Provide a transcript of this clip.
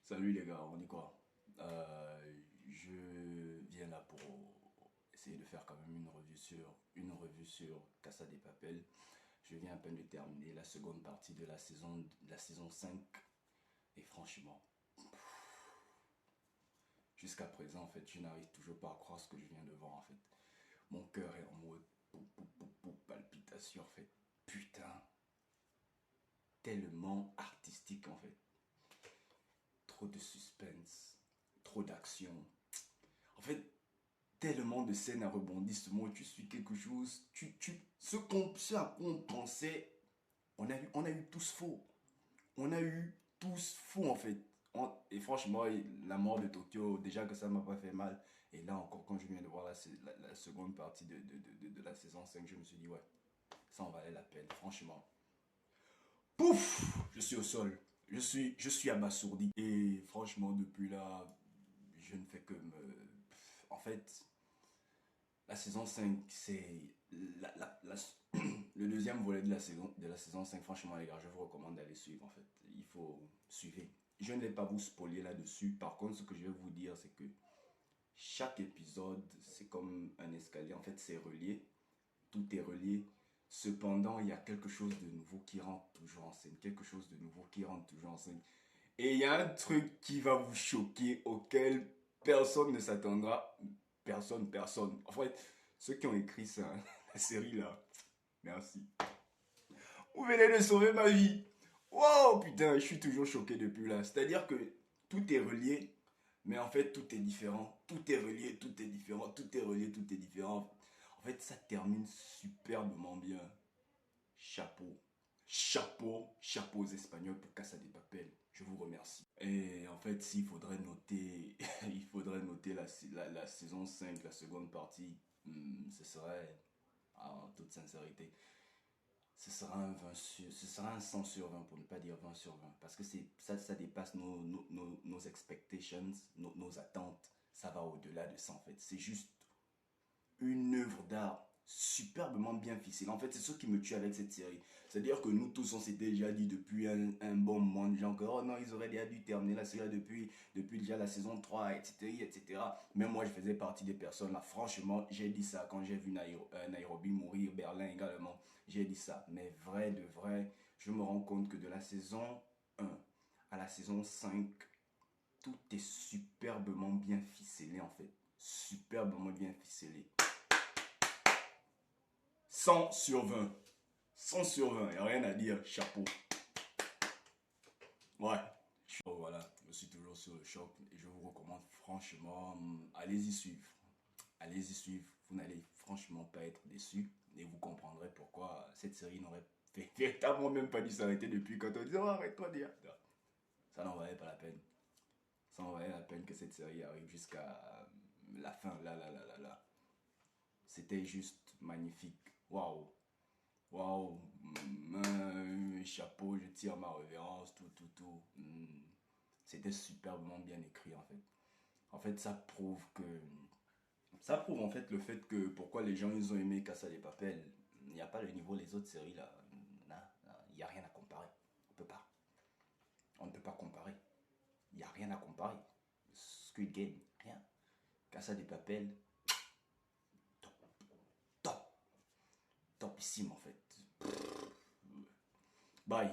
Salut les gars, on dit quoi? Je viens là pour essayer de faire quand même une revue sur Casa de Papel. Je viens à peine de terminer la seconde partie de la saison 5 et franchement, jusqu'à présent en fait, je n'arrive toujours pas à croire ce que je viens de voir en fait. Mon cœur est en mode palpitation en fait. Putain, tellement artistique en fait. Trop de suspense, trop d'action. En fait, tellement de scènes à rebondissement où tu suis quelque chose, ce à quoi on pensait, on a eu tous faux. On a eu tous faux en fait. Et franchement, la mort de Tokyo, déjà que ça m'a pas fait mal. Et là encore, quand je viens de voir la seconde partie de la saison 5, je me suis dit, ouais, ça en valait la peine, franchement. Pouf! Je suis au sol. Je suis abasourdi. Et franchement, depuis là, je ne fais que me... En fait, la saison 5 c'est le deuxième volet de la saison 5. Franchement, les gars, je vous recommande d'aller suivre. En fait, il faut suivre. Je ne vais pas vous spoiler là-dessus. Par contre, ce que je vais vous dire, c'est que chaque épisode, c'est comme un escalier. En fait, c'est relié. Tout est relié. Cependant, il y a quelque chose de nouveau qui rentre toujours en scène. Quelque chose de nouveau qui rentre toujours en scène. Et il y a un truc qui va vous choquer, auquel personne ne s'attendra. Personne, personne. En fait, ceux qui ont écrit ça, la série là, merci. Vous venez de sauver ma vie. Wow, putain, je suis toujours choqué depuis là. C'est-à-dire que tout est relié, mais en fait, tout est différent. Tout est relié, tout est différent. Tout est relié, tout est différent. En fait, ça termine superbement bien. Chapeau. Chapeau, chapeau aux Espagnols pour Casa de Papel. Je vous remercie. Et en fait, s'il faudrait noter, il faudrait noter la saison 5, la seconde partie, ce serait, en toute sincérité, ce sera un 100 sur 20 pour ne pas dire 20 sur 20. Parce que ça dépasse nos expectations, nos attentes. Ça va au-delà de ça en fait. C'est juste une œuvre d'art superbement bien ficelée. En fait, c'est ce qui me tue avec cette série. C'est-à-dire que nous tous, on s'était déjà dit depuis un bon moment, genre que, oh non, ils auraient déjà dû terminer la série depuis déjà la saison 3, etc., etc. Mais moi, je faisais partie des personnes, là, franchement, j'ai dit ça quand j'ai vu Nairobi mourir, Berlin également, j'ai dit ça. Mais vrai de vrai, je me rends compte que de la saison 1 à la saison 5, tout est superbement bien ficelé, en fait. Superbement bien ficelé. 100 sur 20. 100 sur 20, il n'y a rien à dire, chapeau. Ouais. Oh, voilà, je suis toujours sur le shop et je vous recommande franchement, allez-y suivre. Allez-y suivre, vous n'allez franchement pas être déçus et vous comprendrez pourquoi cette série n'aurait véritablement même pas dû s'arrêter depuis quand on disait oh, arrête-toi déjà. Ça n'en valait pas la peine. Ça n'en valait la peine que cette série arrive jusqu'à la fin. Là, là, là, là, là. C'était juste magnifique. Waouh. Waouh, chapeau, je tire ma révérence, tout, tout, tout. C'était superbement bien écrit en fait. En fait, ça prouve en fait le fait que pourquoi les gens ils ont aimé Casa de Papel. Il n'y a pas le niveau des autres séries là. Non, non, il n'y a rien à comparer. On peut pas. On ne peut pas comparer. Il n'y a rien à comparer. Squid Game, rien. Casa de Papel, top, top, topissime en fait. Bye.